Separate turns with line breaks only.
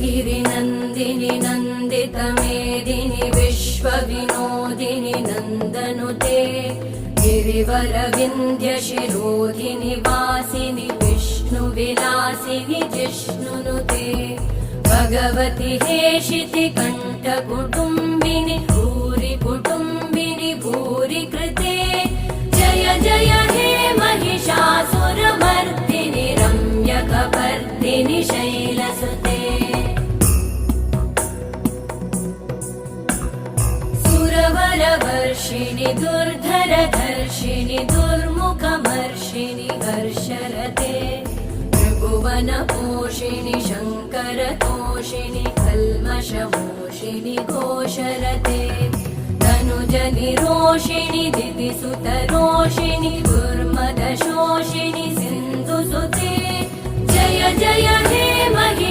गिरिनन्दिनि नन्दितमेदिनि विश्वविनोदिनि नन्दनुते गिरिवरविन्ध्यशिरोधिनि वासिनि विष्णुविलासिनि जिष्णुनुते भगवति हेशिति कण्ठकुटुम्बिनि भूरि कुटुम्बिनि भूरि कृते जय जय हे महिषासुरमर्दिनि रम्यकपर्दिनि शैलसुते सुरवरवर्षिणि दुर्धरधर्षिणि दुर्मुखमर्षिणि हर्षरते त्रिभुवनपोषिणि शङ्करतोषिणि कल्मषमोषिणि घोषरते तनुजनिरोषिणि दितिसुतरोषिणि दुर्मदशोषिणि सिन्धुसुते जय जय हे महिषा